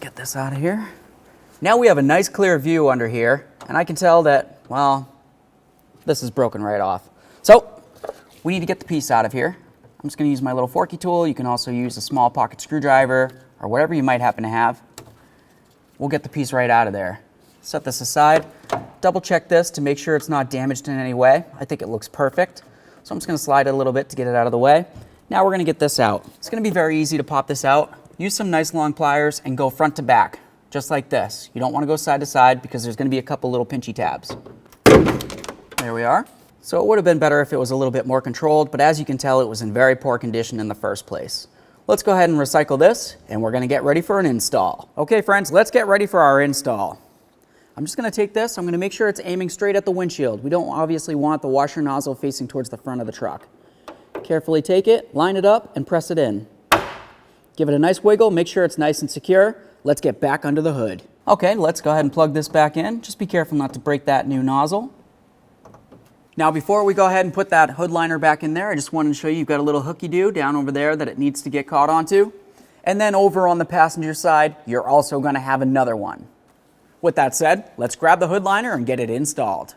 get this out of here. Now we have a nice clear view under here, and I can tell that, well, this is broken right off. So we need to get the piece out of here. I'm just going to use my little forky tool. You can also use a small pocket screwdriver or whatever you might happen to have. We'll get the piece right out of there. Set this aside. Double check this to make sure it's not damaged in any way. I think it looks perfect. So I'm just going to slide it a little bit to get it out of the way. Now we're going to get this out. It's going to be very easy to pop this out. Use some nice long pliers and go front to back, just like this. You don't want to go side to side because there's going to be a couple little pinchy tabs. There we are. So it would have been better if it was a little bit more controlled, but as you can tell, it was in very poor condition in the first place. Let's go ahead and recycle this, and we're going to get ready for an install. Okay, friends, let's get ready for our install. I'm just going to take this. I'm going to make sure it's aiming straight at the windshield. We don't obviously want the washer nozzle facing towards the front of the truck. Carefully take it, line it up, and press it in. Give it a nice wiggle. Make sure it's nice and secure. Let's get back under the hood. Okay, let's go ahead and plug this back in. Just be careful not to break that new nozzle. Now before we go ahead and put that hood liner back in there, I just wanted to show you you've got a little hooky-doo down over there that it needs to get caught onto. And then over on the passenger side, you're also going to have another one. With that said, let's grab the hood liner and get it installed.